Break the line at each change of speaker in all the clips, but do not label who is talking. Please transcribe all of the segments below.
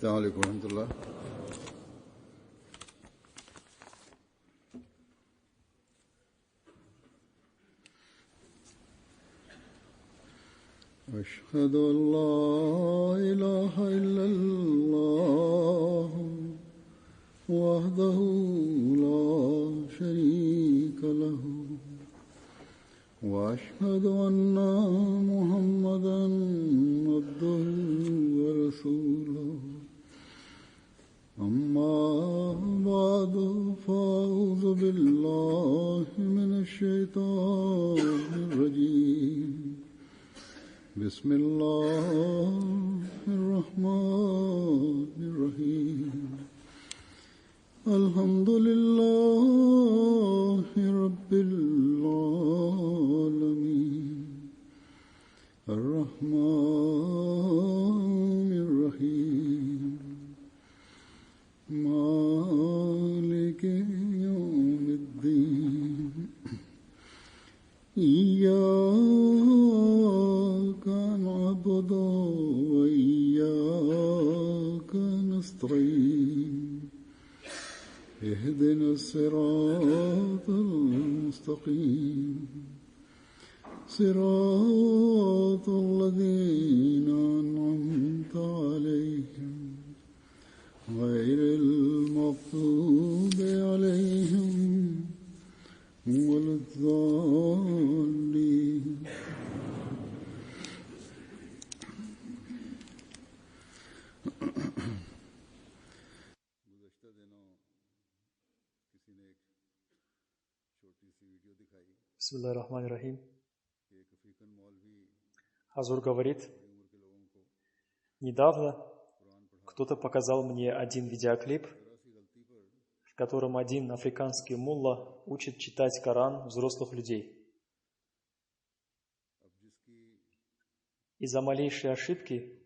السلام عليكم ورحمة الله. أشهد أن لا إله إلا الله وحده لا شريك له وأشهد أن محمدا عبده ورسوله أما بعد فأعوذ بالله من الشيطان الرجيم بسم الله الرحمن الرحيم الحمد لله رب العالمين الرحمن الرحيم مالك يوم الدين إياك نعبد وإياك نستعين اهدنا الصراط المستقيم صراط الذين أنعمت عليهم غير المغضوب عليهم ولا الضالين.
Бисмиллахир-рахманир-рахим. Хазур говорит, недавно кто-то показал мне один видеоклип, в котором один африканский мулла учит читать Коран взрослых людей. Из-за малейшей ошибки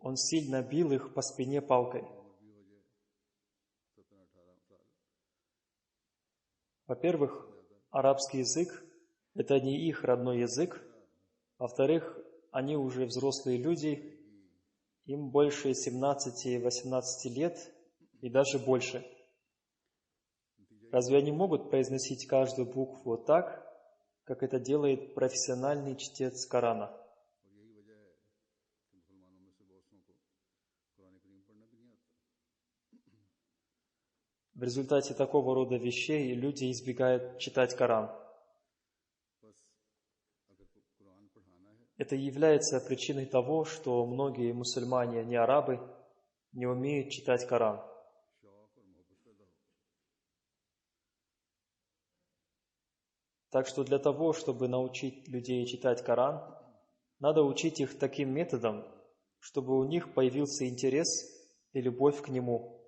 он сильно бил их по спине палкой. Во-первых, арабский язык – это не их родной язык. Во-вторых, они уже взрослые люди, им больше 17-18 лет и даже больше. Разве они могут произносить каждую букву так, как это делает профессиональный чтец Корана? В результате такого рода вещей люди избегают читать Коран. Это является причиной того, что многие мусульмане, не арабы, не умеют читать Коран. Так что для того, чтобы научить людей читать Коран, надо учить их таким методом, чтобы у них появился интерес и любовь к нему.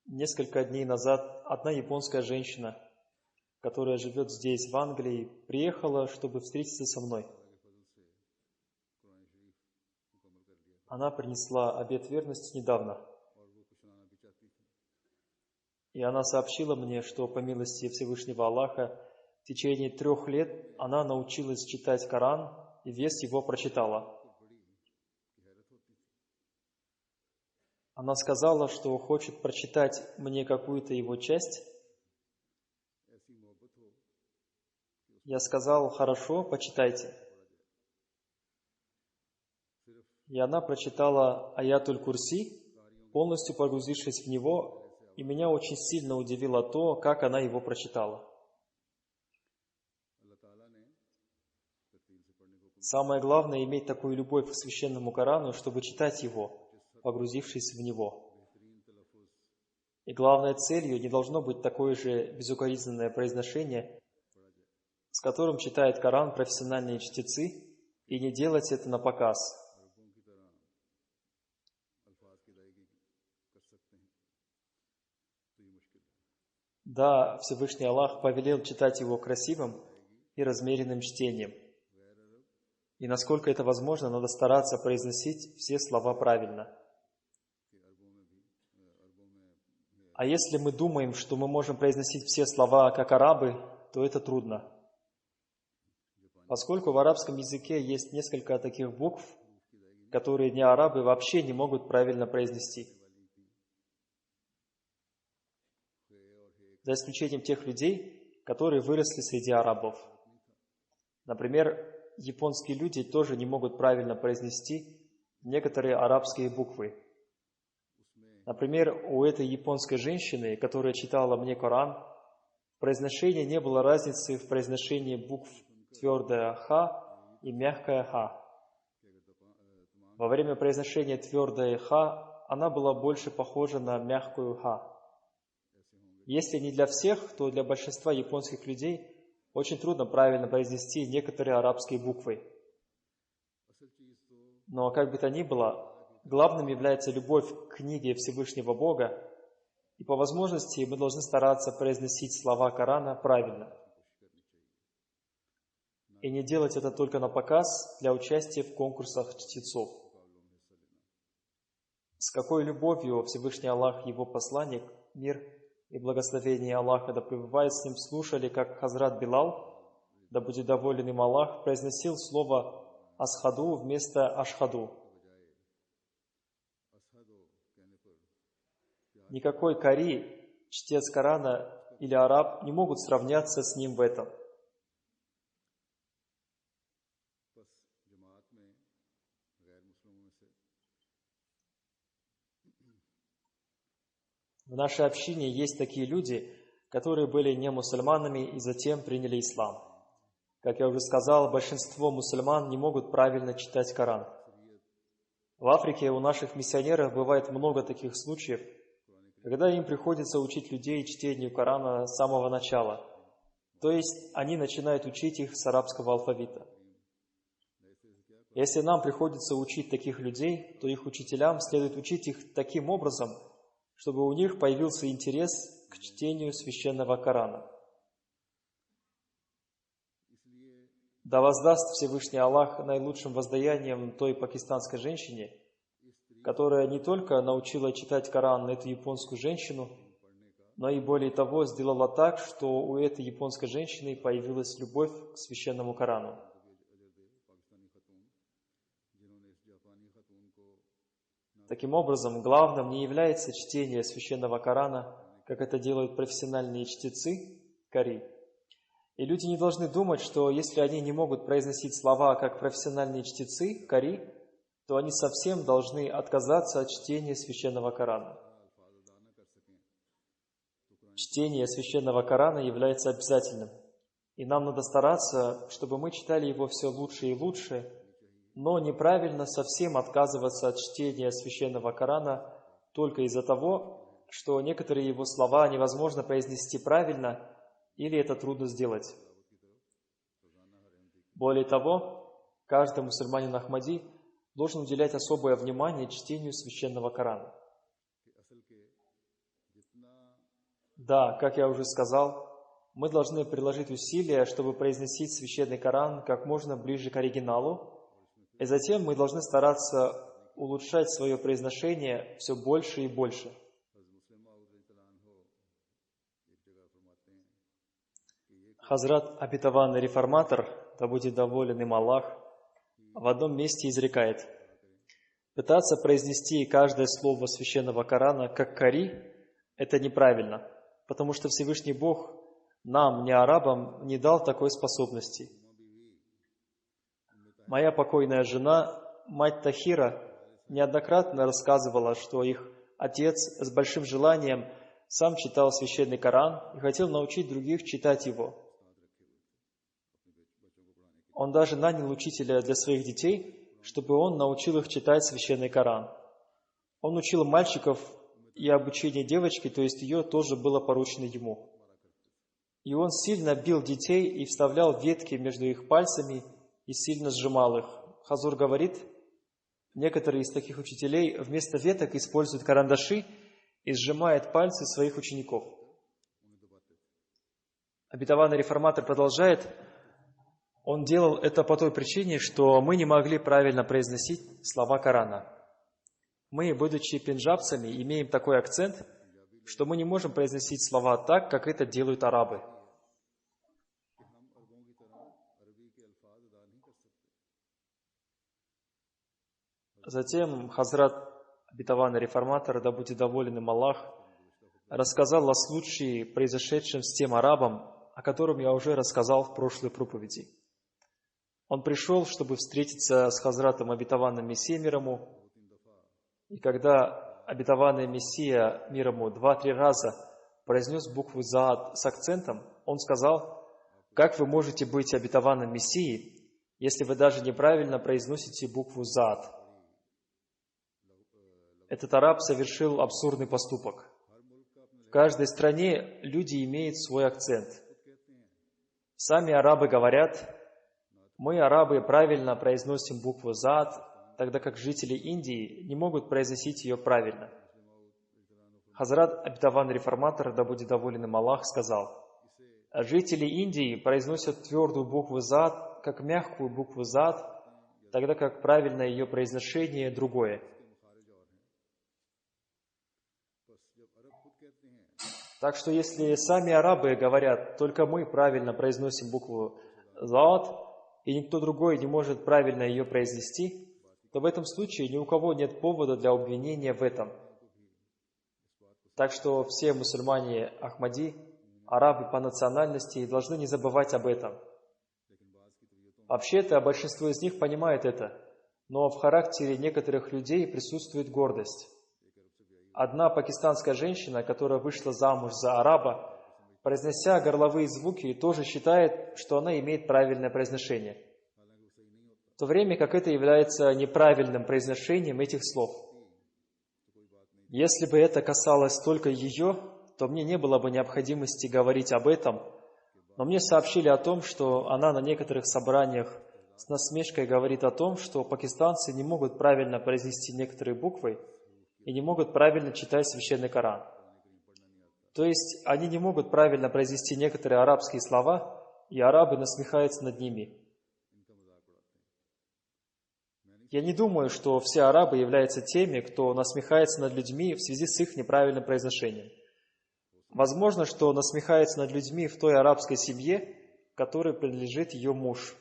Несколько дней назад одна японская женщина, которая живет здесь, в Англии, приехала, чтобы встретиться со мной. Она принесла обет верности недавно. И она сообщила мне, что по милости Всевышнего Аллаха в течение 3 лет она научилась читать Коран и весь его прочитала. Она сказала, что хочет прочитать мне какую-то его часть. Я сказал: хорошо, почитайте. И она прочитала аятуль Курси, полностью погрузившись в него, и меня очень сильно удивило то, как она его прочитала. Самое главное — иметь такую любовь к священному Корану, чтобы читать его, погрузившись в него. И главной целью не должно быть такое же безукоризненное произношение, с которым читает Коран профессиональные чтецы, и не делать это на показ. Да, Всевышний Аллах повелел читать его красивым и размеренным чтением. И насколько это возможно, надо стараться произносить все слова правильно. А если мы думаем, что мы можем произносить все слова как арабы, то это трудно. Поскольку в арабском языке есть несколько таких букв, которые не арабы вообще не могут правильно произнести. За исключением тех людей, которые выросли среди арабов. Например, японские люди тоже не могут правильно произнести некоторые арабские буквы. Например, у этой японской женщины, которая читала мне Коран, в произношении не было разницы в произношении букв твердая «ха» и мягкая «ха». Во время произношения твердой «ха» она была больше похожа на мягкую «ха». Если не для всех, то для большинства японских людей очень трудно правильно произнести некоторые арабские буквы. Но как бы то ни было, главным является любовь к книге Всевышнего Бога, и по возможности мы должны стараться произносить слова Корана правильно. И не делать это только на показ для участия в конкурсах чтецов. С какой любовью Всевышний Аллах и Его посланник, мир и благословение Аллаха да пребывает с ним, слушали, как Хазрат Билал, да будет доволен им Аллах, произносил слово «асхаду» вместо «ашхаду». Никакой кари, чтец Корана или араб не могут сравняться с ним в этом. В нашей общине есть такие люди, которые были не мусульманами и затем приняли ислам. Как я уже сказал, большинство мусульман не могут правильно читать Коран. В Африке у наших миссионеров бывает много таких случаев, когда им приходится учить людей чтению Корана с самого начала. То есть они начинают учить их с арабского алфавита. Если нам приходится учить таких людей, то их учителям следует учить их таким образом, чтобы у них появился интерес к чтению священного Корана. Да воздаст Всевышний Аллах наилучшим воздаянием той пакистанской женщине, которая не только научила читать Коран эту японскую женщину, но и более того сделала так, что у этой японской женщины появилась любовь к священному Корану. Таким образом, главным не является чтение священного Корана, как это делают профессиональные чтецы, кари. И люди не должны думать, что если они не могут произносить слова, как профессиональные чтецы, кари, то они совсем должны отказаться от чтения священного Корана. Чтение священного Корана является обязательным, и нам надо стараться, чтобы мы читали его все лучше и лучше, но неправильно совсем отказываться от чтения священного Корана только из-за того, что некоторые его слова невозможно произнести правильно или это трудно сделать. Более того, каждый мусульманин Ахмади должен уделять особое внимание чтению священного Корана. Да, как я уже сказал, мы должны приложить усилия, чтобы произносить священный Коран как можно ближе к оригиналу, и затем мы должны стараться улучшать свое произношение все больше и больше. Хазрат обетованный реформатор, да будет доволен им Аллах, в одном месте изрекает: пытаться произнести каждое слово священного Корана как кари – это неправильно, потому что Всевышний Бог нам, не арабам, не дал такой способности. Моя покойная жена, мать Тахира, неоднократно рассказывала, что их отец с большим желанием сам читал священный Коран и хотел научить других читать его. Он даже нанял учителя для своих детей, чтобы он научил их читать священный Коран. Он учил мальчиков, и обучение девочки, то есть ее, тоже было поручено ему. И он сильно бил детей и вставлял ветки между их пальцами и сильно сжимал их. Хазур говорит, некоторые из таких учителей вместо веток используют карандаши и сжимают пальцы своих учеников. Обетованный реформатор продолжает, он делал это по той причине, что мы не могли правильно произносить слова Корана. Мы, будучи пенджабцами, имеем такой акцент, что мы не можем произносить слова так, как это делают арабы. Затем Хазрат обетованный реформатор, да будет доволен им Аллах, рассказал о случае, произошедшем с тем арабом, о котором я уже рассказал в прошлой проповеди. Он пришел, чтобы встретиться с Хазратом обетованным Мессией мир ему, и когда обетованный Мессия мир ему 2-3 раза произнес букву «Заат» с акцентом, он сказал: «Как вы можете быть обетованным Мессией, если вы даже неправильно произносите букву «Заат»?» Этот араб совершил абсурдный поступок. В каждой стране люди имеют свой акцент. Сами арабы говорят: мы, арабы, правильно произносим букву «Заат», тогда как жители Индии не могут произносить ее правильно. Хазрат обетованный реформатор, да будет доволен им Аллах, сказал: жители Индии произносят твердую букву «Заат» как мягкую букву «Заат», тогда как правильное ее произношение другое. Так что если сами арабы говорят: только мы правильно произносим букву «Заат», и никто другой не может правильно ее произнести, то в этом случае ни у кого нет повода для обвинения в этом. Так что все мусульмане Ахмади, арабы по национальности, должны не забывать об этом. Вообще-то большинство из них понимает это, но в характере некоторых людей присутствует гордость. Одна пакистанская женщина, которая вышла замуж за араба, произнося горловые звуки, тоже считает, что она имеет правильное произношение, в то время как это является неправильным произношением этих слов. Если бы это касалось только ее, то мне не было бы необходимости говорить об этом, но мне сообщили о том, что она на некоторых собраниях с насмешкой говорит о том, что пакистанцы не могут правильно произнести некоторые буквы и не могут правильно читать Священный Коран. То есть они не могут правильно произнести некоторые арабские слова, и арабы насмехаются над ними. Я не думаю, что все арабы являются теми, кто насмехается над людьми в связи с их неправильным произношением. Возможно, что насмехается над людьми в той арабской семье, которой принадлежит ее муж.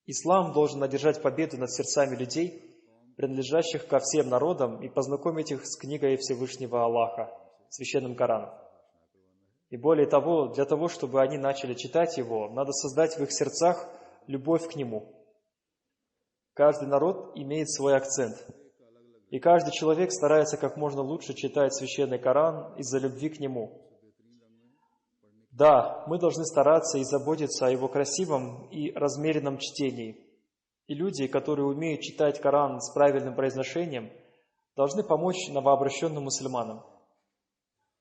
Ислам должен одержать победу над сердцами людей, принадлежащих ко всем народам, и познакомить их с книгой Всевышнего Аллаха, Священным Кораном. И более того, для того, чтобы они начали читать его, надо создать в их сердцах любовь к нему. Каждый народ имеет свой акцент, и каждый человек старается как можно лучше читать Священный Коран из-за любви к нему. Да, мы должны стараться и заботиться о его красивом и размеренном чтении. И люди, которые умеют читать Коран с правильным произношением, должны помочь новообращенным мусульманам.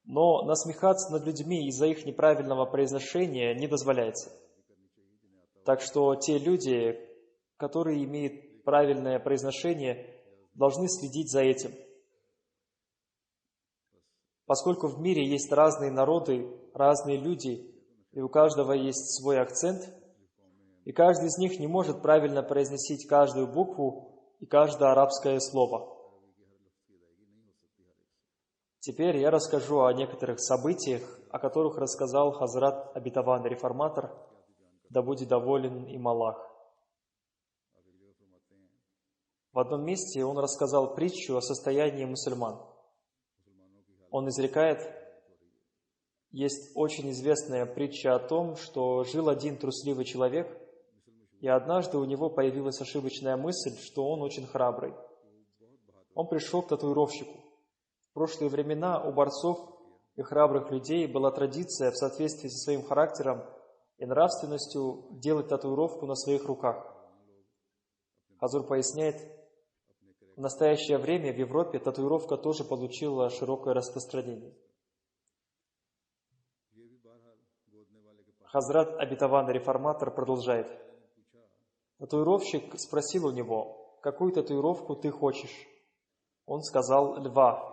Но насмехаться над людьми из-за их неправильного произношения не дозволяется. Так что те люди, которые имеют правильное произношение, должны следить за этим. Поскольку в мире есть разные народы, разные люди, и у каждого есть свой акцент, и каждый из них не может правильно произносить каждую букву и каждое арабское слово. Теперь я расскажу о некоторых событиях, о которых рассказал Хазрат обетованный реформатор, да будет доволен им Аллах. В одном месте он рассказал притчу о состоянии мусульман. Он изрекает: есть очень известная притча о том, что жил один трусливый человек, и однажды у него появилась ошибочная мысль, что он очень храбрый. Он пришел к татуировщику. В прошлые времена у борцов и храбрых людей была традиция в соответствии со своим характером и нравственностью делать татуировку на своих руках. Хазур поясняет, в настоящее время в Европе татуировка тоже получила широкое распространение. Хазрат обетованный реформатор продолжает. Татуировщик спросил у него: какую татуировку ты хочешь? Он сказал: льва.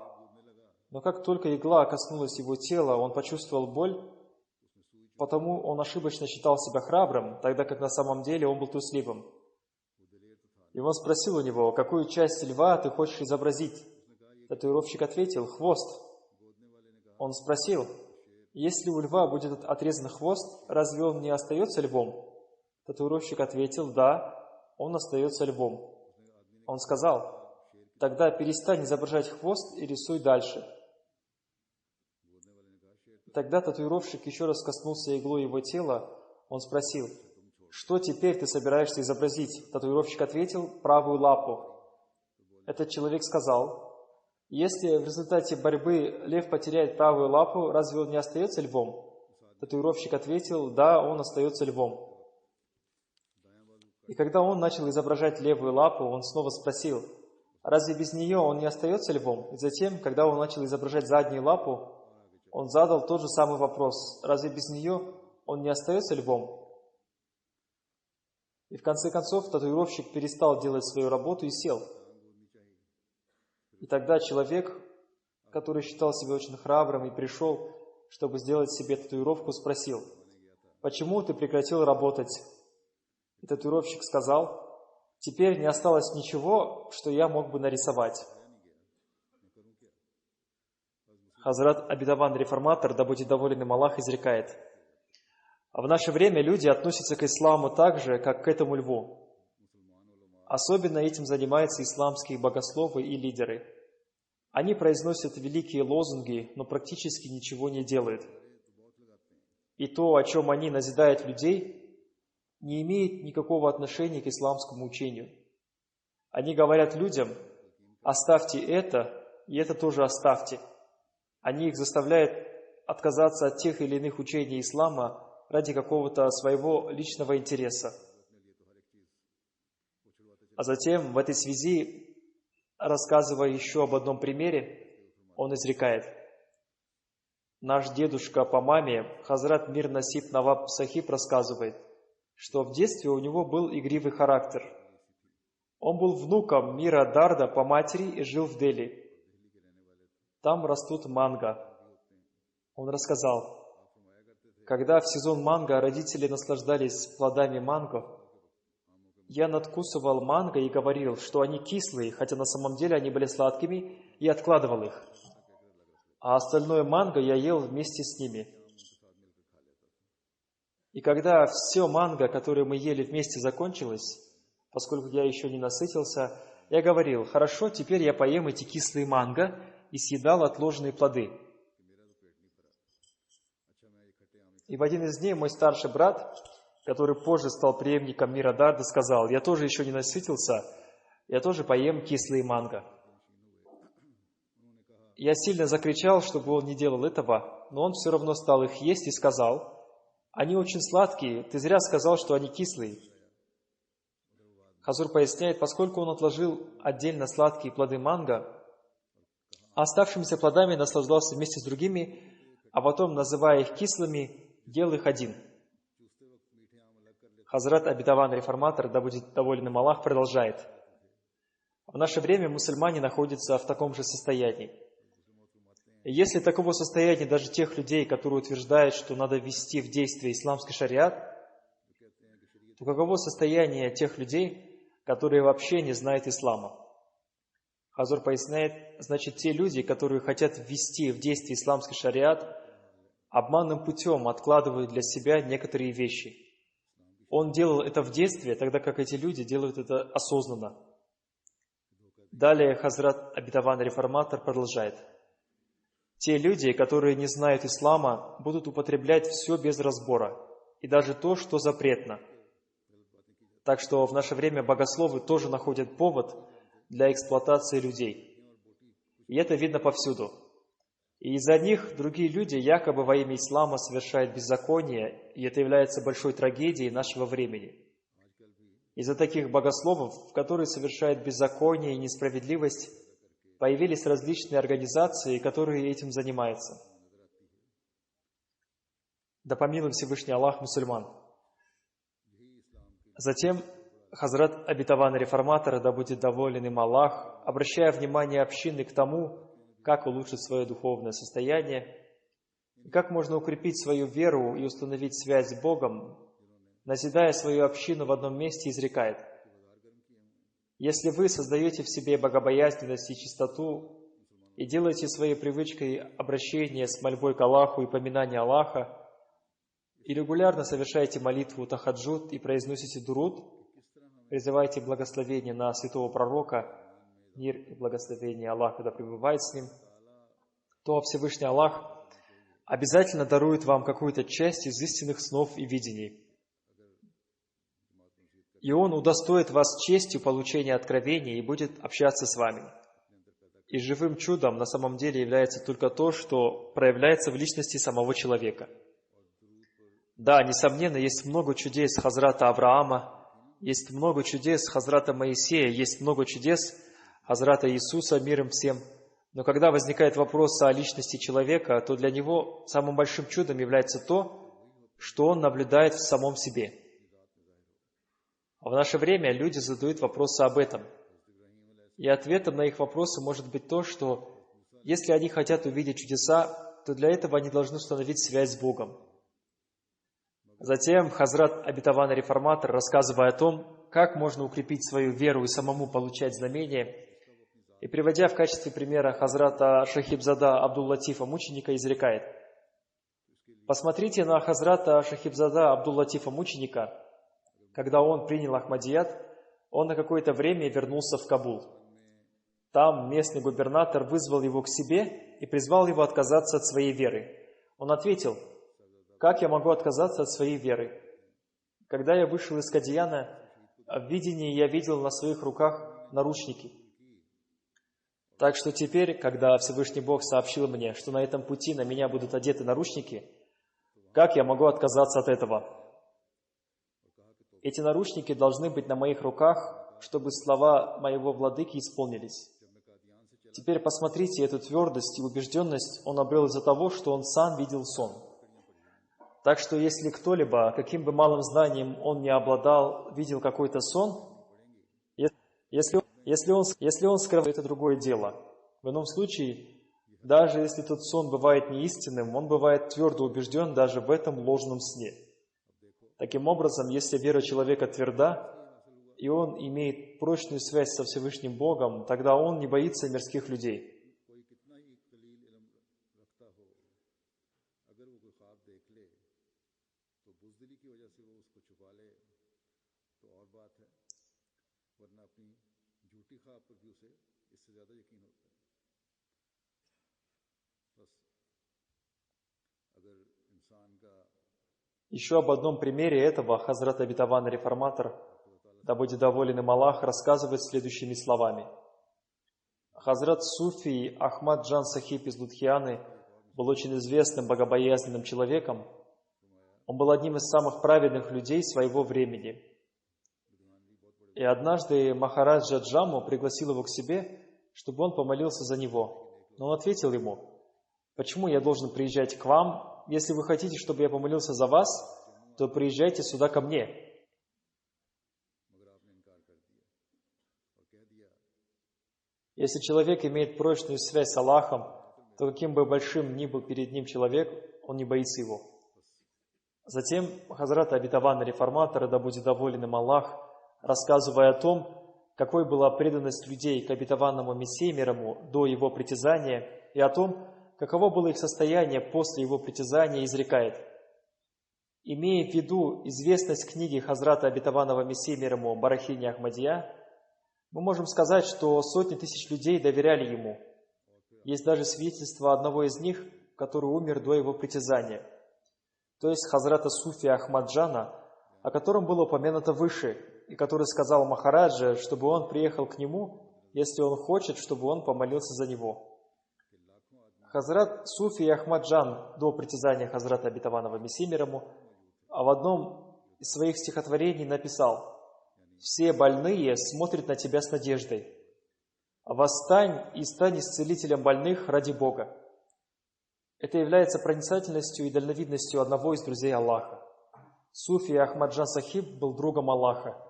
Но как только игла коснулась его тела, он почувствовал боль, потому он ошибочно считал себя храбрым, тогда как на самом деле он был трусливым. И он спросил у него: какую часть льва ты хочешь изобразить? Татуировщик ответил: хвост. Он спросил: если у льва будет отрезан хвост, разве он не остается львом? Татуировщик ответил: да, он остается львом. Он сказал: «Тогда перестань изображать хвост и рисуй дальше». Тогда татуировщик еще раз коснулся иглой его тела. Он спросил: «Что теперь ты собираешься изобразить?» Татуировщик ответил: «Правую лапу». Этот человек сказал: «Если в результате борьбы лев потеряет правую лапу, разве он не остается львом?» Татуировщик ответил: «Да, он остается львом». И когда он начал изображать левую лапу, он снова спросил: «Разве без нее он не остается львом?» И затем, когда он начал изображать заднюю лапу, он задал тот же самый вопрос: «Разве без нее он не остается львом?» И в конце концов татуировщик перестал делать свою работу и сел. И тогда человек, который считал себя очень храбрым и пришел, чтобы сделать себе татуировку, спросил: «Почему ты прекратил работать?» И татуировщик сказал: «Теперь не осталось ничего, что я мог бы нарисовать». Хазрат Абидаван Реформатор, да будет доволен им Аллах, изрекает: в наше время люди относятся к исламу так же, как к этому льву. Особенно этим занимаются исламские богословы и лидеры. Они произносят великие лозунги, но практически ничего не делают. И то, о чем они назидают людей, не имеет никакого отношения к исламскому учению. Они говорят людям: оставьте это, и это тоже оставьте. Они их заставляют отказаться от тех или иных учений ислама ради какого-то своего личного интереса. А затем, в этой связи, рассказывая еще об одном примере, он изрекает: наш дедушка по маме, Хазрат Мир Насиб Наваб Сахиб, рассказывает, что в детстве у него был игривый характер. Он был внуком Мира Дарда по матери и жил в Дели. Там растут манго. Он рассказал: когда в сезон манго родители наслаждались плодами манго, я надкусывал манго и говорил, что они кислые, хотя на самом деле они были сладкими, и откладывал их. А остальное манго я ел вместе с ними. И когда все манго, которое мы ели вместе, закончилось, поскольку я еще не насытился, я говорил: хорошо, теперь я поем эти кислые манго, и съедал отложенные плоды. И в один из дней мой старший брат, который позже стал преемником Мира Дарда, сказал: я тоже еще не насытился, я тоже поем кислые манго. Я сильно закричал, чтобы он не делал этого, но он все равно стал их есть и сказал: они очень сладкие, ты зря сказал, что они кислые. Хазур поясняет, поскольку он отложил отдельно сладкие плоды манго, а оставшимися плодами наслаждался вместе с другими, а потом, называя их кислыми, делал их один. Хазрат Абидаван Реформатор, да будет доволен им Аллах, продолжает: в наше время мусульмане находятся в таком же состоянии. И если такого состояния даже тех людей, которые утверждают, что надо ввести в действие исламский шариат, то каково состояние тех людей, которые вообще не знают ислама? Хазур поясняет, значит, те люди, которые хотят ввести в действие исламский шариат, обманным путем откладывают для себя некоторые вещи. Он делал это в детстве, тогда как эти люди делают это осознанно. Далее Хазрат Абидаван Реформатор продолжает: те люди, которые не знают ислама, будут употреблять все без разбора, и даже то, что запретно. Так что в наше время богословы тоже находят повод для эксплуатации людей. И это видно повсюду. И из-за них другие люди якобы во имя ислама совершают беззаконие, и это является большой трагедией нашего времени. Из-за таких богословов, которые совершают беззаконие и несправедливость, появились различные организации, которые этим занимаются. Да помилуй Всевышний Аллах мусульман. Затем Хазрат Абидаван Реформатор, да будет доволен им Аллах, обращая внимание общины к тому, как улучшить свое духовное состояние, и как можно укрепить свою веру и установить связь с Богом, назидая свою общину в одном месте, изрекает: если вы создаете в себе богобоязненность и чистоту и делаете своей привычкой обращение с мольбой к Аллаху и поминание Аллаха, и регулярно совершаете молитву тахаджуд и произносите дуруд, призывайте благословение на святого пророка, мир и благословение Аллаха да пребывает с ним, то Всевышний Аллах обязательно дарует вам какую-то часть из истинных снов и видений. И Он удостоит вас честью получения откровения и будет общаться с вами. И живым чудом на самом деле является только то, что проявляется в личности самого человека. Да, несомненно, есть много чудес Хазрата Авраама, есть много чудес Хазрата Моисея, есть много чудес Хазрата Иисуса, мир им всем. Но когда возникает вопрос о личности человека, то для него самым большим чудом является то, что он наблюдает в самом себе. А в наше время люди задают вопросы об этом. И ответом на их вопросы может быть то, что если они хотят увидеть чудеса, то для этого они должны установить связь с Богом. Затем Хазрат Обетованный Реформатор, рассказывая о том, как можно укрепить свою веру и самому получать знамения, и приводя в качестве примера Хазрата Шахибзада Абдул-Латифа, мученика, изрекает: посмотрите на Хазрата Шахибзада Абдул-Латифа, мученика. Когда он принял Ахмадият, он на какое-то время вернулся в Кабул. Там местный губернатор вызвал его к себе и призвал его отказаться от своей веры. Он ответил: как я могу отказаться от своей веры? Когда я вышел из Кадияна, в видении я видел на своих руках наручники. Так что теперь, когда Всевышний Бог сообщил мне, что на этом пути на меня будут одеты наручники, как я могу отказаться от этого? Эти наручники должны быть на моих руках, чтобы слова моего владыки исполнились. Теперь посмотрите, эту твердость и убежденность он обрел из-за того, что он сам видел сон. Так что если кто-либо, каким бы малым знанием он ни обладал, видел какой-то сон, если он скрывает, это другое дело. В ином случае, даже если тот сон бывает неистинным, он бывает твердо убежден даже в этом ложном сне. Таким образом, если вера человека тверда, и он имеет прочную связь со Всевышним Богом, тогда он не боится мирских людей. Еще об одном примере этого Хазрат Обетованный Реформатор, да будет доволен им Аллах, рассказывает следующими словами. Хазрат Суфи Ахмад Джан Сахиб из Лудхианы был очень известным богобоязненным человеком. Он был одним из самых праведных людей своего времени. И однажды Махараджа Джаму пригласил его к себе, чтобы он помолился за него. Но он ответил ему: почему я должен приезжать к вам? Если вы хотите, чтобы я помолился за вас, то приезжайте сюда ко мне. Если человек имеет прочную связь с Аллахом, то каким бы большим ни был перед ним человек, он не боится его. Затем Хазрат Обетованный Реформатор, да будет доволен им Аллах, рассказывая о том, какой была преданность людей к обетованному Мессии мир ему до его притязания, и о том, каково было их состояние после его притязания, изрекает: имея в виду известность книги Хазрата Обетованного Мессии мир ему Барахини Ахмадия, мы можем сказать, что сотни тысяч людей доверяли ему. Есть даже свидетельство одного из них, который умер до его притязания, то есть Хазрата Суфи Ахмаджана, о котором было упомянуто выше, и который сказал Махараджа, чтобы он приехал к нему, если он хочет, чтобы он помолился за него. Хазрат Суфи Ахмаджан до притязания Хазрата Обетованного Мессии мир ему в одном из своих стихотворений написал: «Все больные смотрят на тебя с надеждой. Восстань и стань исцелителем больных ради Бога». Это является проницательностью и дальновидностью одного из друзей Аллаха. Суфи Ахмаджан Сахиб был другом Аллаха.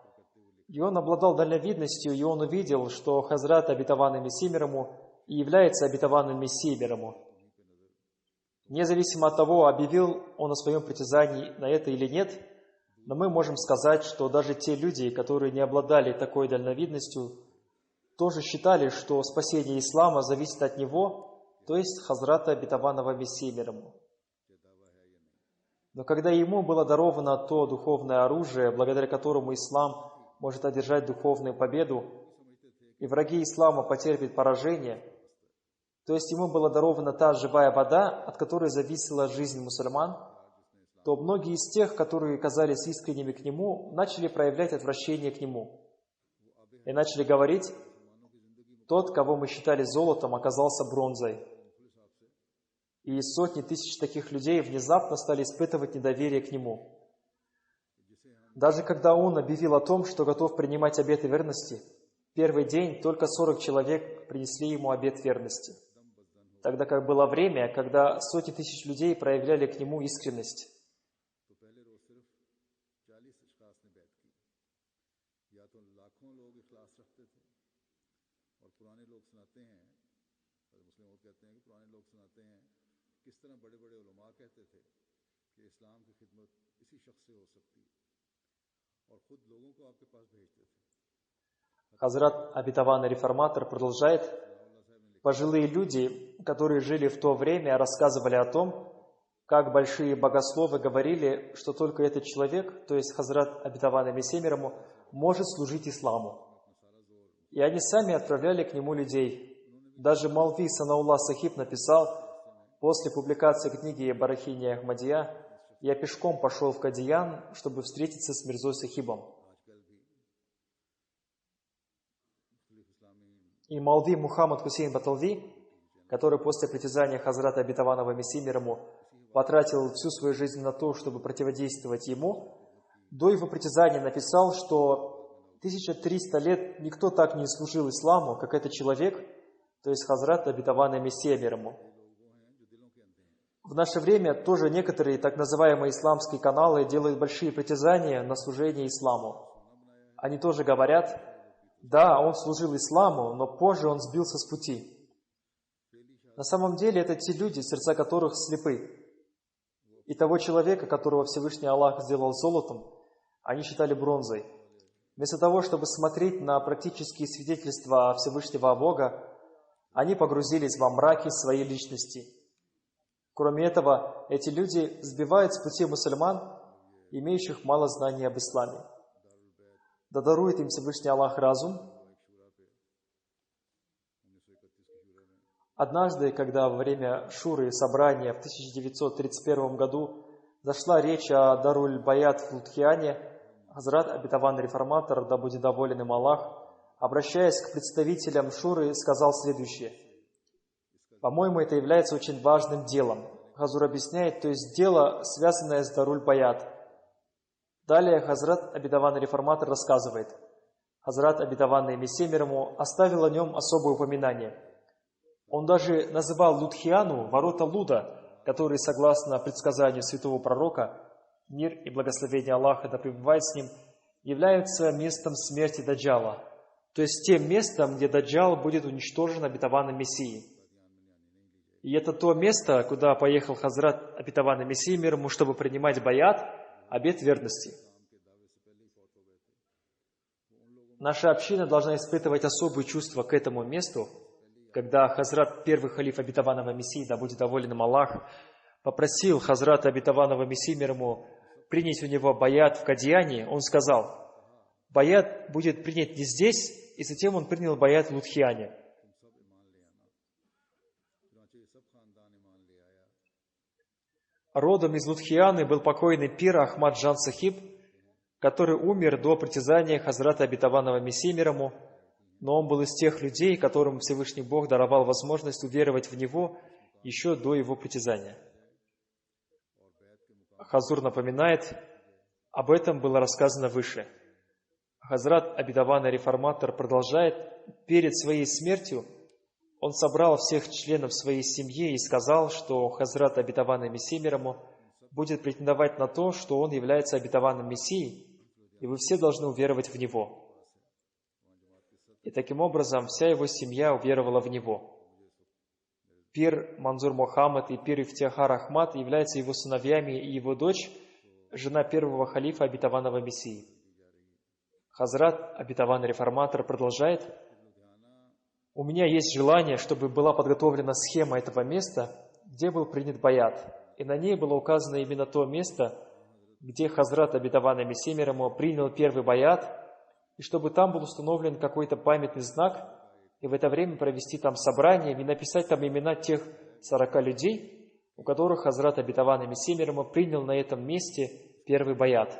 И он обладал дальновидностью, и он увидел, что Хазрат Обетованный Мессия мир ему и является обетованным Мессией мир ему. Независимо от того, объявил он о своем притязании на это или нет, но мы можем сказать, что даже те люди, которые не обладали такой дальновидностью, тоже считали, что спасение ислама зависит от него, то есть Хазрата Обетованного Мессии мир ему. Но когда ему было даровано то духовное оружие, благодаря которому ислам может одержать духовную победу, и враги ислама потерпят поражение, то есть ему была дарована та живая вода, от которой зависела жизнь мусульман, то многие из тех, которые казались искренними к нему, начали проявлять отвращение к нему и начали говорить: «Тот, кого мы считали золотом, оказался бронзой». И сотни тысяч таких людей внезапно стали испытывать недоверие к нему. Даже когда он объявил о том, что готов принимать обет верности, первый день только 40 человек принесли ему обет верности, тогда как было время, когда сотни тысяч людей проявляли к нему искренность. Хазрат обетованный реформатор продолжает: пожилые люди, которые жили в то время, рассказывали о том, как большие богословы говорили, что только этот человек, то есть Хазрат обетованный Мессия мир ему, может служить исламу. И они сами отправляли к нему людей. Даже Молви Санауллах Сахиб написал: после публикации книги Барахини Ахмадия я пешком пошел в Кадиян, чтобы встретиться с Мирзой Сахибом. И Молви Мухаммад Хусейн Баталви, который после притязания Хазрата обетованного Мессии мир ему потратил всю свою жизнь на то, чтобы противодействовать ему, до его притязания написал, что 1300 лет никто так не служил исламу, как этот человек, то есть Хазрат обетованный Мессия мир ему. В наше время тоже некоторые так называемые исламские каналы делают большие притязания на служение исламу. Они тоже говорят: да, он служил исламу, но позже он сбился с пути. На самом деле это те люди, сердца которых слепы. И того человека, которого Всевышний Аллах сделал золотом, они считали бронзой. Вместо того, чтобы смотреть на практические свидетельства Всевышнего Бога, они погрузились во мраки своей личности. Кроме этого, эти люди сбивают с пути мусульман, имеющих мало знаний об исламе. Да дарует им Всевышний Аллах разум. Однажды, когда во время шуры собрания в 1931 году зашла речь о Даруль-Баят в Лудхияне, Хазрат обетованный реформатор, да будет доволен им Аллах, обращаясь к представителям шуры, сказал следующее: «По-моему, это является очень важным делом». Хазур объясняет, то есть дело, связанное с Даруль-Баят. Далее Хазрат обетованный реформатор рассказывает: Хазрат обетованный Мессия мир ему оставил о нем особое упоминание. Он даже называл Лудхияну ворота Луда, которые, согласно предсказанию святого пророка, мир и благословение Аллаха да пребывает с ним, являются местом смерти Даджала, то есть тем местом, где Даджал будет уничтожен обетованным Мессией. И это то место, куда поехал Хазрат обетованный Мессия мир ему, чтобы принимать баят, обет верности. Наша община должна испытывать особые чувства к этому месту, когда Хазрат, первый халиф обетованного Мессии, да будет доволен им Аллах, попросил Хазрата обетованного Мессии мир ему принять у него баят в Кадияне, он сказал: баят будет принят не здесь, и затем он принял баят в Лудхияне. Родом из Лудхияны был покойный пир Ахмад Джан Сахиб, который умер до притязания Хазрата обетованного Мессии мир ему, но он был из тех людей, которым Всевышний Бог даровал возможность уверовать в него еще до его притязания. Хазур напоминает, об этом было рассказано выше. Хазрат обетованный реформатор продолжает: перед своей смертью он собрал всех членов своей семьи и сказал, что Хазрат обетованный Мессия мир ему будет претендовать на то, что он является обетованным Мессией, и вы все должны уверовать в него. И таким образом вся его семья уверовала в него. Пир Манзур Мухаммад и пир Ифтихар Ахмад являются его сыновьями, и его дочь – жена первого халифа обетованного Мессии. Хазрат обетованный реформатор продолжает: у меня есть желание, чтобы была подготовлена схема этого места, где был принят баят, и на ней было указано именно то место, где Хазрат обетованный Мессия мир ему принял первый баят, и чтобы там был установлен какой-то памятный знак, и в это время провести там собрание и написать там имена тех 40 людей, у которых Хазрат обетованный Мессия мир ему принял на этом месте первый баят.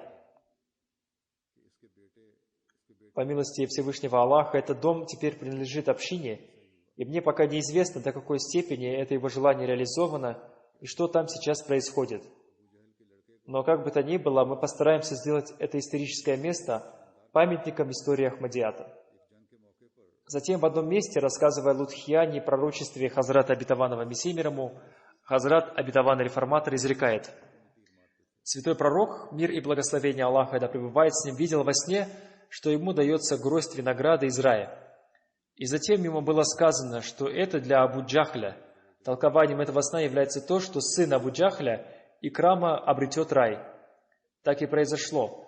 По милости Всевышнего Аллаха, этот дом теперь принадлежит общине, и мне пока неизвестно, до какой степени это его желание реализовано и что там сейчас происходит. Но как бы то ни было, мы постараемся сделать это историческое место памятником истории Ахмадията. Затем в одном месте, рассказывая о Лудхияне и пророчестве Хазрата обетованного Мессии мир ему, Хазрат обетованный реформатор изрекает: «Святой пророк, мир и благословение Аллаха да пребывает с ним, видел во сне, что ему дается гроздь винограда из рая. И затем ему было сказано, что это для Абу Джахля. Толкованием этого сна является то, что сын Абу Джахля, Икрама, обретет рай. Так и произошло.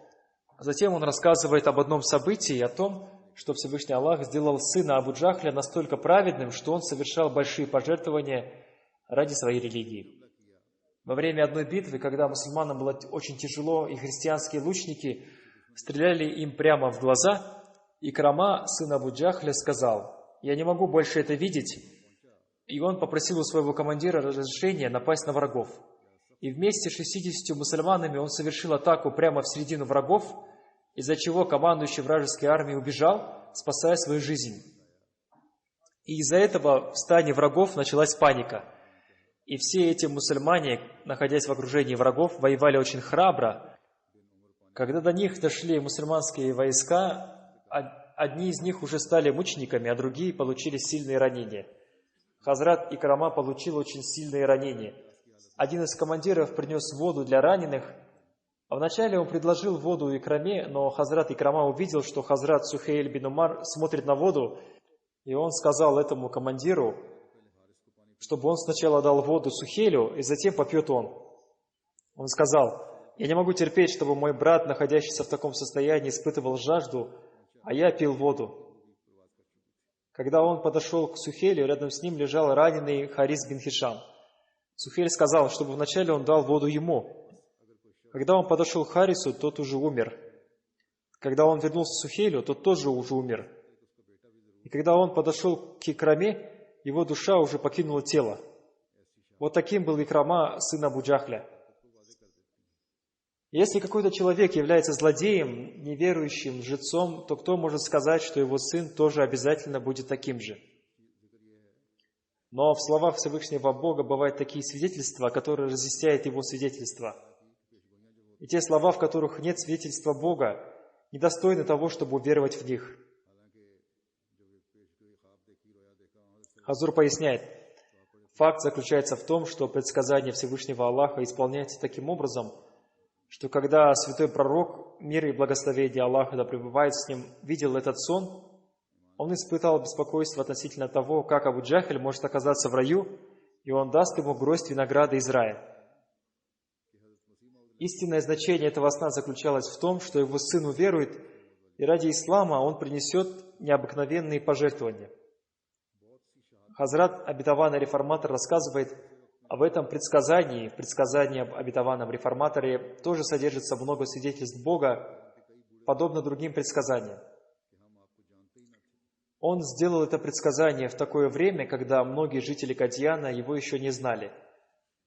Затем он рассказывает об одном событии, о том, что Всевышний Аллах сделал сына Абу Джахля настолько праведным, что он совершал большие пожертвования ради своей религии. Во время одной битвы, когда мусульманам было очень тяжело, и христианские лучники стреляли им прямо в глаза, Икрама, сын Абу Джахля, сказал: «Я не могу больше это видеть». И он попросил у своего командира разрешения напасть на врагов. И вместе с 60 мусульманами он совершил атаку прямо в середину врагов, из-за чего командующий вражеской армией убежал, спасая свою жизнь. И из-за этого в стане врагов началась паника. И все эти мусульмане, находясь в окружении врагов, воевали очень храбро. Когда до них дошли мусульманские войска, одни из них уже стали мучениками, а другие получили сильные ранения. Хазрат Икрама получил очень сильные ранения. Один из командиров принес воду для раненых. А вначале он предложил воду Икраме, но Хазрат Икрама увидел, что Хазрат Сухейль бин Умар смотрит на воду, и он сказал этому командиру, чтобы он сначала дал воду Сухейлю, и затем попьет он. Он сказал: «Я не могу терпеть, чтобы мой брат, находящийся в таком состоянии, испытывал жажду, а я пил воду». Когда он подошел к Сухейлю, рядом с ним лежал раненый Харис бин Хишам. Сухейль сказал, чтобы вначале он дал воду ему. Когда он подошел к Харису, тот уже умер. Когда он вернулся к Сухейлю, тот тоже уже умер. И когда он подошел к Икраме, его душа уже покинула тело. Вот таким был Икрама, сын Абу Джахля. Если какой-то человек является злодеем, неверующим, лжецом, то кто может сказать, что его сын тоже обязательно будет таким же? Но в словах Всевышнего Бога бывают такие свидетельства, которые разъясняют его свидетельства. И те слова, в которых нет свидетельства Бога, недостойны того, чтобы уверовать в них. Хазур поясняет, факт заключается в том, что предсказание Всевышнего Аллаха исполняется таким образом, что когда святой пророк, мир и благословение Аллаха да пребывает с ним, видел этот сон, он испытал беспокойство относительно того, как Абу Джахль может оказаться в раю, и он даст ему гроздь винограда из рая. Истинное значение этого сна заключалось в том, что его сын уверует, и ради ислама он принесет необыкновенные пожертвования. Хазрат обетованный реформатор рассказывает об этом предсказании. В предсказании об обетованном реформаторе тоже содержится много свидетельств Бога, подобно другим предсказаниям. Он сделал это предсказание в такое время, когда многие жители Кадьяна его еще не знали.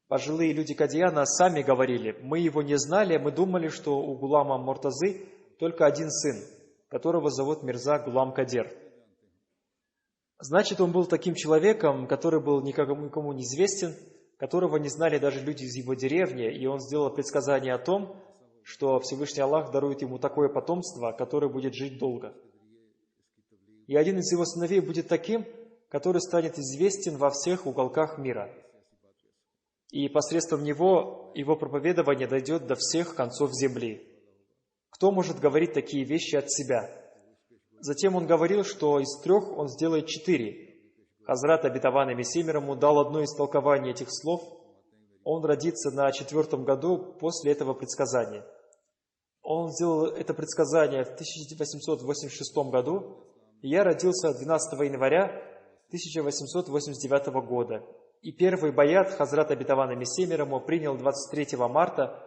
Пожилые люди Кадьяна сами говорили: «Мы его не знали, мы думали, что у Гулама Муртазы только один сын, которого зовут Мирза Гулам Кадир». Значит, он был таким человеком, который был никому не известен, которого не знали даже люди из его деревни, и он сделал предсказание о том, что Всевышний Аллах дарует ему такое потомство, которое будет жить долго. И один из его сыновей будет таким, который станет известен во всех уголках мира. И посредством него его проповедование дойдет до всех концов земли. Кто может говорить такие вещи от себя? Затем он говорил, что из 3 он сделает 4. Хазрат обетованный Мессия мир ему дал одно из толкований этих слов. Он родится на 4-м году после этого предсказания. Он сделал это предсказание в 1886 году, и я родился 12 января 1889 года. И первый баят Хазрат обетованный Мессия мир ему принял 23 марта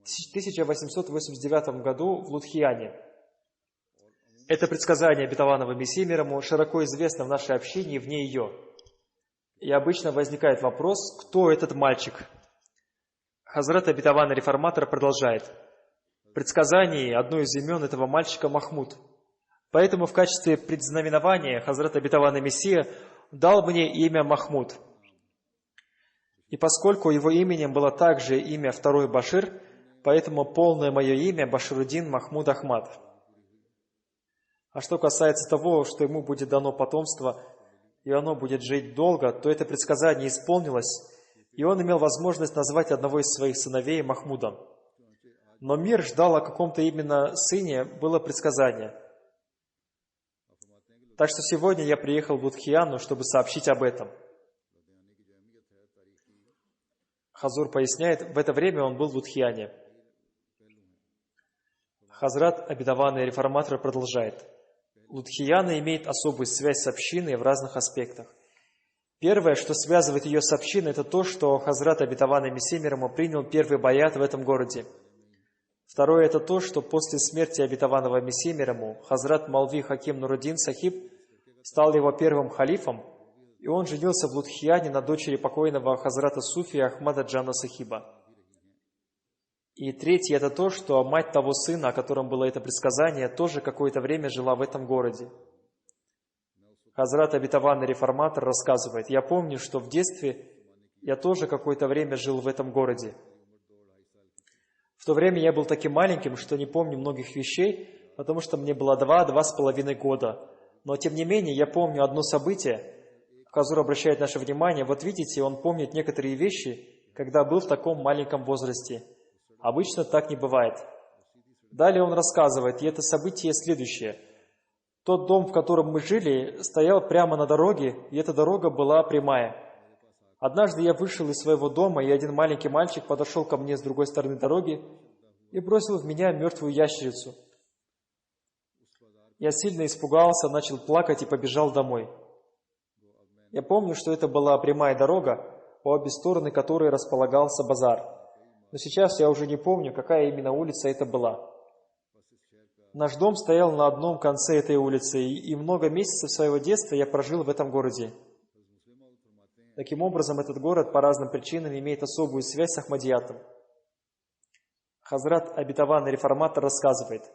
1889 году в Лудхияне. Это предсказание обетованного Мессии мир ему широко известно в нашей общине и вне ее. И обычно возникает вопрос, кто этот мальчик? Хазрат обетованный реформатор продолжает. В предсказании одно из имен этого мальчика Махмуд. Поэтому в качестве предзнаменования Хазрат обетованный Мессия дал мне имя Махмуд. И поскольку его именем было также имя второй Башир, поэтому полное мое имя Башируддин Махмуд Ахмад. А что касается того, что ему будет дано потомство, и оно будет жить долго, то это предсказание исполнилось, и он имел возможность назвать одного из своих сыновей Махмудом. Но мир ждал о каком-то именно сыне, было предсказание. Так что сегодня я приехал в Лудхияну, чтобы сообщить об этом. Хазур поясняет, в это время он был в Лудхияне. Хазрат, обетованный реформатор, продолжает. Лудхияна имеет особую связь с общиной в разных аспектах. Первое, что связывает ее с общиной, это то, что Хазрат, обетованный Мессия мир ему, принял первый баят в этом городе. Второе, это то, что после смерти обетованного Мессии мир ему, Хазрат Малви Хаким Нуруддин Сахиб стал его первым халифом, и он женился в Лудхияне на дочери покойного Хазрата Суфи Ахмада Джана Сахиба. И третье, это то, что мать того сына, о котором было это предсказание, тоже какое-то время жила в этом городе. Хазрат обетованный реформатор рассказывает, я помню, что в детстве я тоже какое-то время жил в этом городе. В то время я был таким маленьким, что не помню многих вещей, потому что мне было 2–2,5 года. Но тем не менее, я помню одно событие. Хазур обращает наше внимание, вот видите, он помнит некоторые вещи, когда был в таком маленьком возрасте. Обычно так не бывает. Далее он рассказывает, и это событие следующее. Тот дом, в котором мы жили, стоял прямо на дороге, и эта дорога была прямая. Однажды я вышел из своего дома, и один маленький мальчик подошел ко мне с другой стороны дороги и бросил в меня мертвую ящерицу. Я сильно испугался, начал плакать и побежал домой. Я помню, что это была прямая дорога, по обе стороны которой располагался базар. Но сейчас я уже не помню, какая именно улица это была. Наш дом стоял на одном конце этой улицы, и много месяцев своего детства я прожил в этом городе. Таким образом, этот город по разным причинам имеет особую связь с Ахмадиятом. Хазрат обетованный реформатор рассказывает,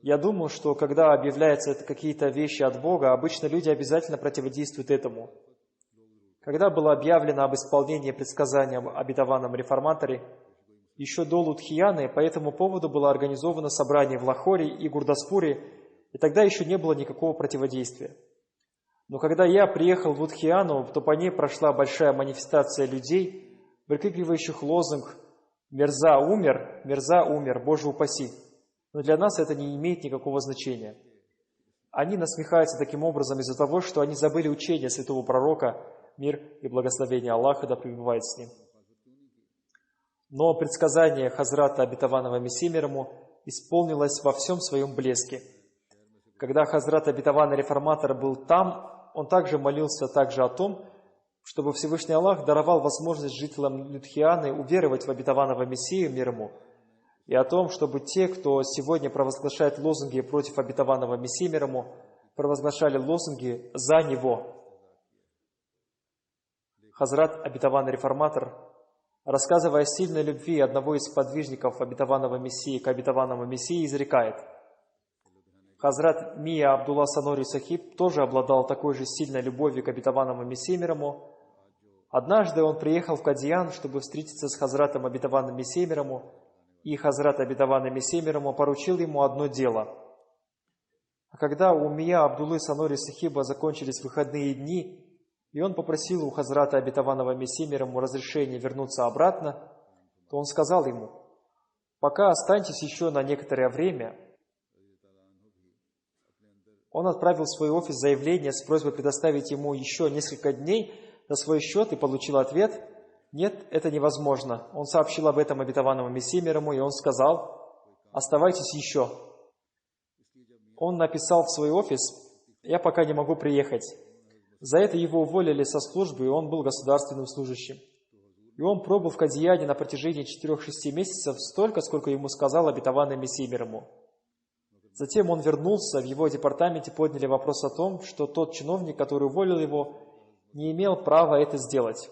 я думаю, что когда объявляются какие-то вещи от Бога, обычно люди обязательно противодействуют этому. Когда было объявлено об исполнении предсказания об обетованном реформаторе, еще до Лудхияны по этому поводу было организовано собрание в Лахоре и Гурдаспуре, и тогда еще не было никакого противодействия. Но когда я приехал в Лудхияну, то по ней прошла большая манифестация людей, выкрикивающих лозунг «Мирза умер, Боже упаси!». Но для нас это не имеет никакого значения. Они насмехаются таким образом из-за того, что они забыли учение святого пророка, мир и благословение Аллаха да пребывает с ним. Но предсказание Хазрата обетованного Мессии мир ему исполнилось во всем своем блеске. Когда Хазрат обетованный реформатор был там, он также молился о том, чтобы Всевышний Аллах даровал возможность жителям Лудхияны уверовать в обетованного Мессию мир ему, и о том, чтобы те, кто сегодня провозглашает лозунги против обетованного Мессии мир ему, провозглашали лозунги за него. Хазрат обетованный реформатор, рассказывая о сильной любви одного из подвижников обетованного Мессии к обетованному Мессии, изрекает. Хазрат Мия Абдулла Санори Сахиб тоже обладал такой же сильной любовью к обетованному Мессии мир ему. Однажды он приехал в Кадиян, чтобы встретиться с Хазратом обетованным Мессией мир ему, и Хазрат обетованный Мессия мир ему поручил ему одно дело. А когда у Мия Абдуллы Санори Сахиба закончились выходные дни, и он попросил у Хазрата обетованного Мессии мир ему разрешения вернуться обратно, то он сказал ему, «Пока останьтесь еще на некоторое время». Он отправил в свой офис заявление с просьбой предоставить ему еще несколько дней на свой счет и получил ответ, «Нет, это невозможно». Он сообщил об этом обетованному Мессии мир ему, и он сказал, «Оставайтесь еще». Он написал в свой офис, «Я пока не могу приехать». За это его уволили со службы, и он был государственным служащим. И он пробыл в Кадияне на протяжении 4-6 месяцев столько, сколько ему сказал обетованный Мессия мир ему. Затем он вернулся, в его департаменте подняли вопрос о том, что тот чиновник, который уволил его, не имел права это сделать.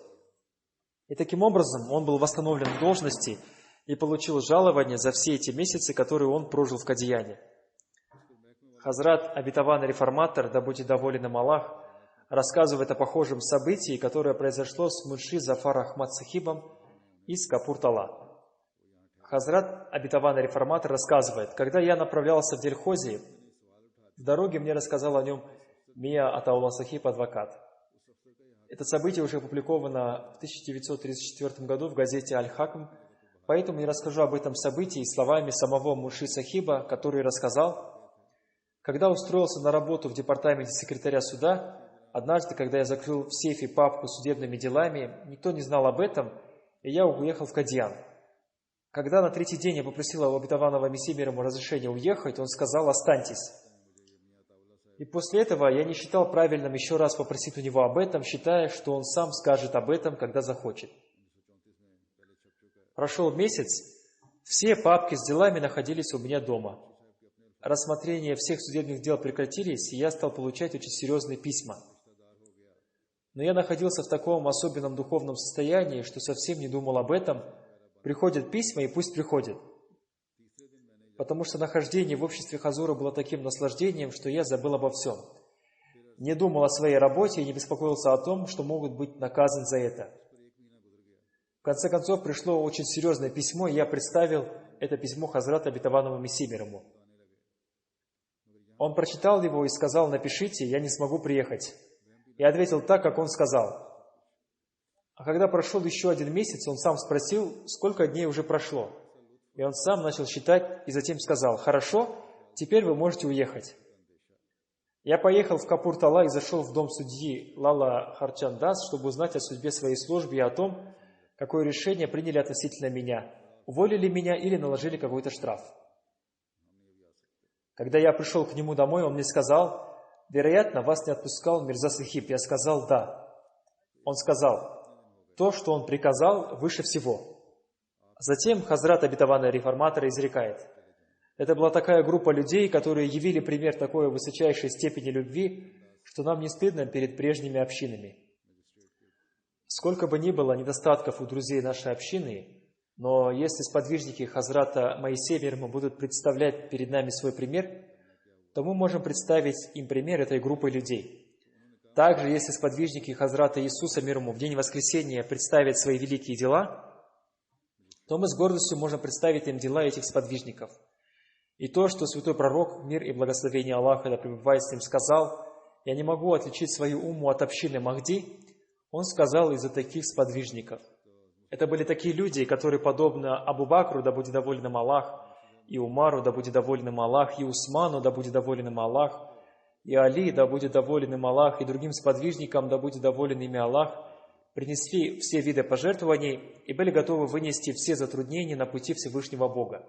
И таким образом он был восстановлен в должности и получил жалование за все эти месяцы, которые он прожил в Кадияне. Хазрат обетованный реформатор, да будет доволен им Аллах, рассказывает о похожем событии, которое произошло с Мунши Зафар Ахмад Сахибом из Капур-Тала. Хазрат обетованный реформатор рассказывает: когда я направлялся в Дельхози, в дороге мне рассказал о нем Мия Атаула Сахиб, адвокат. Это событие уже опубликовано в 1934 году в газете «Аль-Хакм», поэтому я расскажу об этом событии словами самого Мунши Сахиба, который рассказал: когда устроился на работу в департаменте секретаря суда, однажды, когда я закрыл в сейфе папку с судебными делами, никто не знал об этом, и я уехал в Кадиян. Когда на третий день я попросил у обетованного Мессии мир ему разрешения уехать, он сказал: «Останьтесь». И после этого я не считал правильным еще раз попросить у него об этом, считая, что он сам скажет об этом, когда захочет. Прошел месяц, все папки с делами находились у меня дома. Рассмотрение всех судебных дел прекратились, и я стал получать очень серьезные письма. Но я находился в таком особенном духовном состоянии, что совсем не думал об этом. Приходят письма, и пусть приходят. Потому что нахождение в обществе Хазура было таким наслаждением, что я забыл обо всем. Не думал о своей работе и не беспокоился о том, что могут быть наказаны за это. В конце концов, пришло очень серьезное письмо, и я представил это письмо Хазрату обетованному Мессии мир ему. Он прочитал его и сказал: «Напишите, я не смогу приехать». Я ответил так, как он сказал. А когда прошел еще один месяц, он сам спросил, сколько дней уже прошло. И он сам начал считать и затем сказал: «Хорошо, теперь вы можете уехать». Я поехал в Капур-Тала и зашел в дом судьи Лала Харчандас, чтобы узнать о судьбе своей службы и о том, какое решение приняли относительно меня, уволили меня или наложили какой-то штраф. Когда я пришел к нему домой, он мне сказал: «Вероятно, вас не отпускал Мирза Сахиб». Я сказал: «Да». Он сказал: «То, что он приказал, выше всего». Затем Хазрат обетованный реформатор изрекает: это была такая группа людей, которые явили пример такой высочайшей степени любви, что нам не стыдно перед прежними общинами. Сколько бы ни было недостатков у друзей нашей общины, но если сподвижники Хазрата Моисея мир ему будут представлять перед нами свой пример, то мы можем представить им пример этой группы людей. Также, если сподвижники Хазрата Иисуса мир ему в день воскресения представят свои великие дела, то мы с гордостью можем представить им дела этих сподвижников. И то, что святой пророк, мир и благословение Аллаха, да пребывает с ним, сказал: «Я не могу отличить свою умму от общины Махди», он сказал из-за таких сподвижников. Это были такие люди, которые, подобно Абу Бакру, да будет доволен им Аллах, и Умару, да будет доволен им Аллах, и Усману, да будет доволен им Аллах, и Али, да будет доволен им Аллах, и другим сподвижникам, да будет доволен ими Аллах, принесли все виды пожертвований и были готовы вынести все затруднения на пути Всевышнего Бога.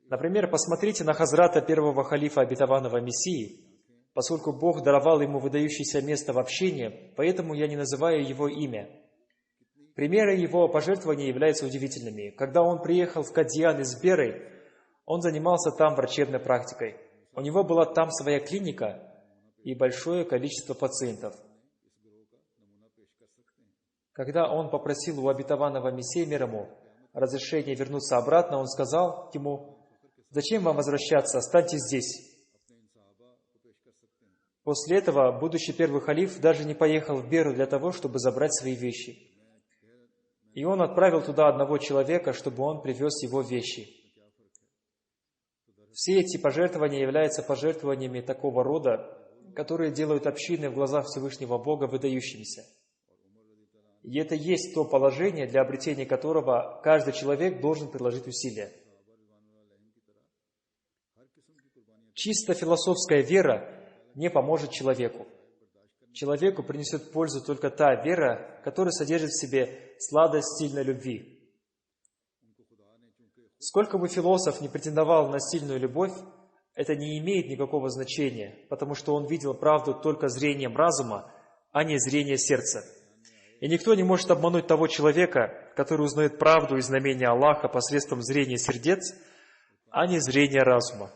Например, посмотрите на Хазрата первого халифа обетованного Мессии. Поскольку Бог даровал ему выдающееся место в общине, поэтому я не называю его имя. Примеры его пожертвований являются удивительными. Когда он приехал в Кадиян из Беры, он занимался там врачебной практикой. У него была там своя клиника и большое количество пациентов. Когда он попросил у обетованного Мессии мир ему разрешения вернуться обратно, он сказал ему: «Зачем вам возвращаться? Останьтесь здесь». После этого будущий первый халиф даже не поехал в Беру для того, чтобы забрать свои вещи. И он отправил туда одного человека, чтобы он привез его вещи. Все эти пожертвования являются пожертвованиями такого рода, которые делают общины в глазах Всевышнего Бога выдающимися. И это есть то положение, для обретения которого каждый человек должен приложить усилия. Чисто философская вера не поможет человеку. Человеку принесет пользу только та вера, которая содержит в себе сладость сильной любви. Сколько бы философ ни претендовал на сильную любовь, это не имеет никакого значения, потому что он видел правду только зрением разума, а не зрением сердца. И никто не может обмануть того человека, который узнает правду и знамения Аллаха посредством зрения сердец, а не зрения разума.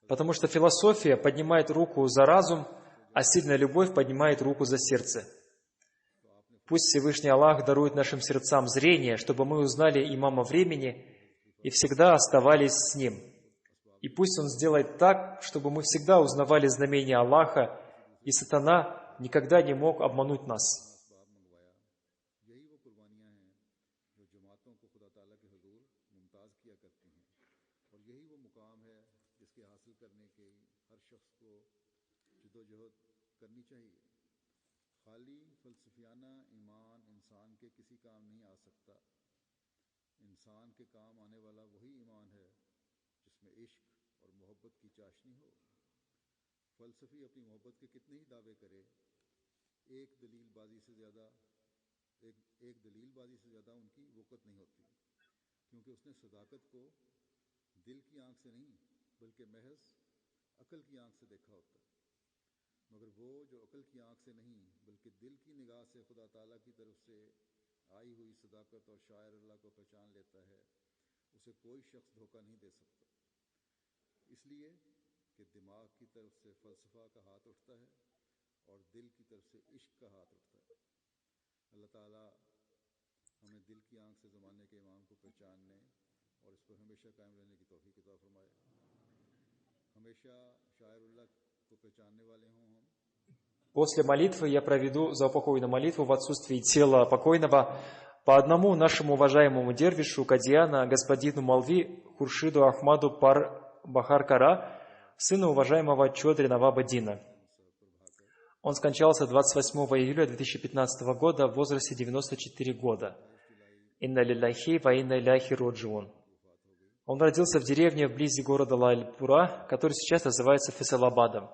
Потому что философия поднимает руку за разум, а сильная любовь поднимает руку за сердце. Пусть Всевышний Аллах дарует нашим сердцам зрение, чтобы мы узнали имама времени и всегда оставались с ним. И пусть Он сделает так, чтобы мы всегда узнавали знамения Аллаха, и сатана никогда не мог обмануть нас. После молитвы я проведу заупокойную молитву в отсутствии тела покойного по одному нашему уважаемому дервишу, кадьяна, господину Малви Хуршиду Ахмаду Пар Бахар-Кара, сыну уважаемого Чодри Наваба Дина. Он скончался 28 июля 2015 года в возрасте 94 года. Инна лилляхи ва инна иляхи роджиун. Он родился в деревне вблизи города Лальпура, который сейчас называется Фейсалабадом.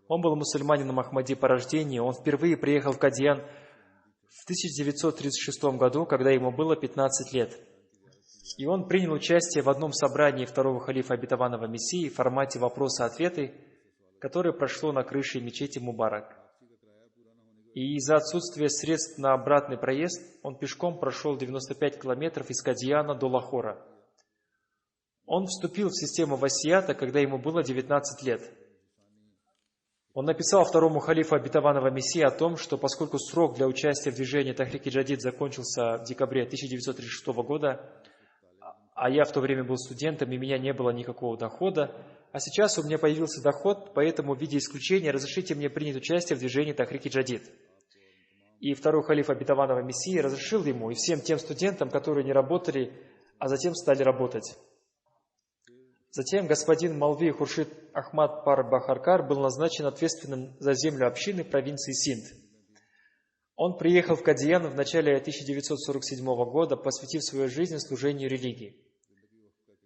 Он был мусульманином Ахмади по рождению. Он впервые приехал в Кадьян в 1936 году, когда ему было 15 лет. И он принял участие в одном собрании второго халифа обетованного Мессии в формате вопросы-ответы, которое прошло на крыше мечети Мубарак. И из-за отсутствия средств на обратный проезд он пешком прошел 95 километров из Кадьяна до Лахора. Он вступил в систему васията, когда ему было 19 лет. Он написал второму халифу обетованного Мессии о том, что поскольку срок для участия в движении Тахрик-и-Джадид закончился в декабре 1936 года, а я в то время был студентом, и у меня не было никакого дохода, а сейчас у меня появился доход, поэтому в виде исключения разрешите мне принять участие в движении Тахрик-и-Джадид. И второй халиф обетованного Мессии разрешил ему и всем тем студентам, которые не работали, а затем стали работать. Затем господин Малви Хуршид Ахмад Пар Бахаркар был назначен ответственным за землю общины провинции Синд. Он приехал в Кадьян в начале 1947 года, посвятив свою жизнь служению религии.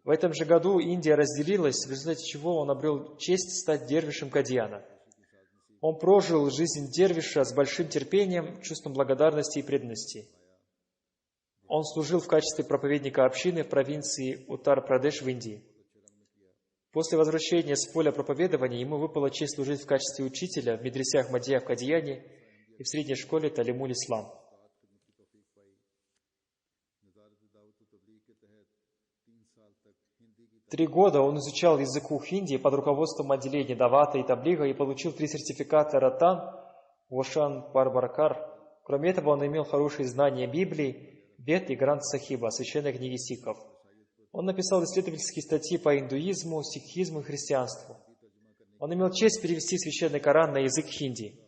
В этом же году Индия разделилась, в результате чего он обрел честь стать дервишем Кадьяна. Он прожил жизнь дервиша с большим терпением, чувством благодарности и преданности. Он служил в качестве проповедника общины в провинции Уттар-Прадеш в Индии. После возвращения с поля проповедования ему выпала честь служить в качестве учителя в медресе Ахмадия в Кадьяне и в средней школе Талимуль-Ислам. 3 года он изучал языку хинди под руководством отделения Давата и Таблига и получил 3 сертификата Ратан, Вошан, Парбаркар. Кроме этого, он имел хорошие знания Библии, Вед и Грант Сахиба, священной книги сикхов. Он написал исследовательские статьи по индуизму, сикхизму и христианству. Он имел честь перевести священный Коран на язык хинди.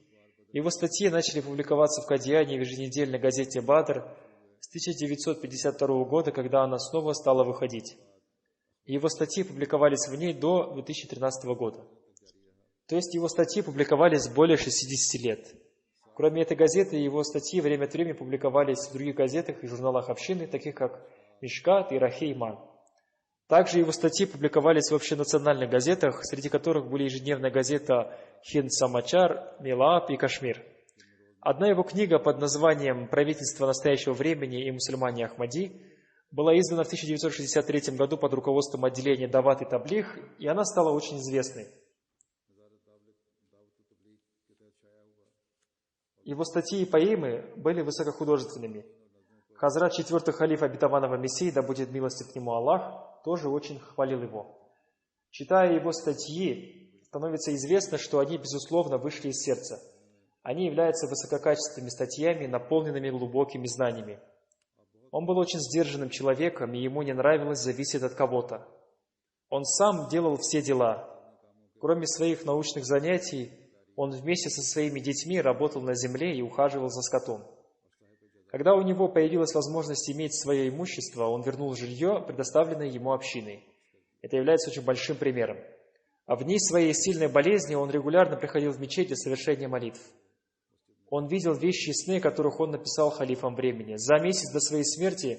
Его статьи начали публиковаться в Кадьяне в еженедельной газете «Бадр» с 1952 года, когда она снова стала выходить. Его статьи публиковались в ней до 2013 года. То есть его статьи публиковались более 60 лет. Кроме этой газеты, его статьи время от времени публиковались в других газетах и журналах общины, таких как «Мишкат» и «Рахейман». Также его статьи публиковались в общенациональных газетах, среди которых были ежедневная газета «Хинд Самачар», «Милаап» и «Кашмир». Одна его книга под названием «Правительство настоящего времени и мусульмане Ахмади» была издана в 1963 году под руководством отделения Дават и Таблих, и она стала очень известной. Его статьи и поэмы были высокохудожественными. Хазрат, 4-й халиф обетованного Мессии, да будет милостив к нему Аллах, тоже очень хвалил его. Читая его статьи, становится известно, что они, безусловно, вышли из сердца. Они являются высококачественными статьями, наполненными глубокими знаниями. Он был очень сдержанным человеком, и ему не нравилось зависеть от кого-то. Он сам делал все дела. Кроме своих научных занятий, он вместе со своими детьми работал на земле и ухаживал за скотом. Когда у него появилась возможность иметь свое имущество, он вернул жилье, предоставленное ему общиной. Это является очень большим примером. А в дни своей сильной болезни он регулярно приходил в мечеть для совершения молитв. Он видел вещи и сны, которых он написал халифам времени. За месяц до своей смерти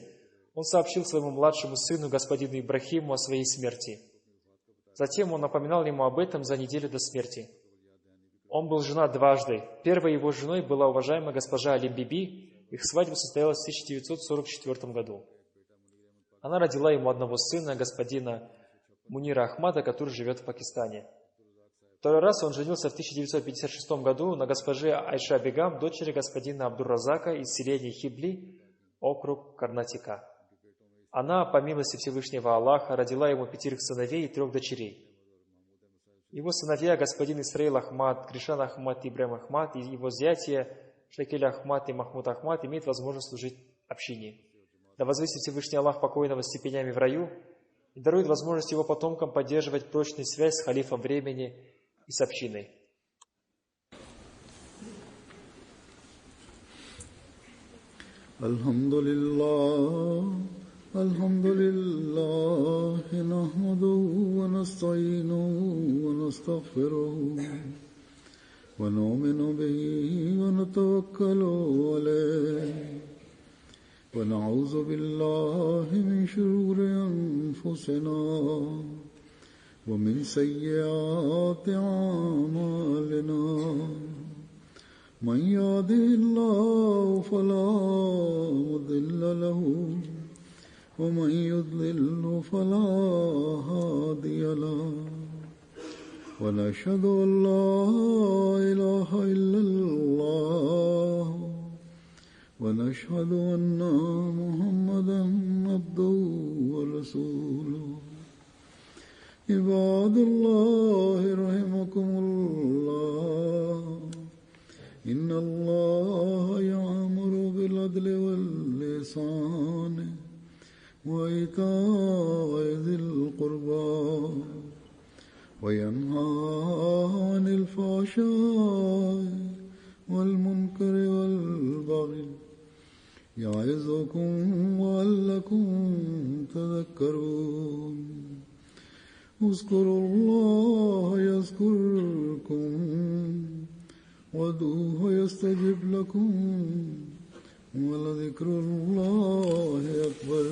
он сообщил своему младшему сыну, господину Ибрахиму, о своей смерти. Затем он напоминал ему об этом за неделю до смерти. Он был женат дважды. Первой его женой была уважаемая госпожа Алим Биби. Их свадьба состоялась в 1944 году. Она родила ему одного сына, господина Мунира Ахмада, который живет в Пакистане. Второй раз он женился в 1956 году на госпоже Айша Бегам, дочери господина Абдур-Разака из селения Хибли, округ Карнатика. Она, по милости Всевышнего Аллаха, родила ему 5 сыновей и 3 дочерей. Его сыновья, господин Исраил Ахмад, Кришан Ахмад и Ибрахим Ахмад, и его зятья Шакиль Ахмад и Махмуд Ахмад имеют возможность служить общине. Да возвысит Всевышний Аллах покойного степенями в раю и дарует возможность его потомкам поддерживать прочную связь с халифом времени и с общиной.
Alhamdulillah, nahmaduhu wa nasta'inuhu wa nastaghfiruhu wa nu'minu bihi wa natawakkalu alayhi wa na'udhu billahi min shururi anfusina wa min sayyiati a'malina. من يهده الله فلا مضل له ومن يضلل فلا هادي له ونشهد أن لا إله إلا الله ونشهد أن محمدا عبده ورسوله عباد الله رحمكم الله إن الله يأمر بالعدل والإحسان وإيتاء ذي القربى وينهى عن الفحشاء والمنكر والبغي يعظكم لعلكم تذكرون اذكروا الله يذكركم وادعوه يستجب لكم ولذكر الله أكبر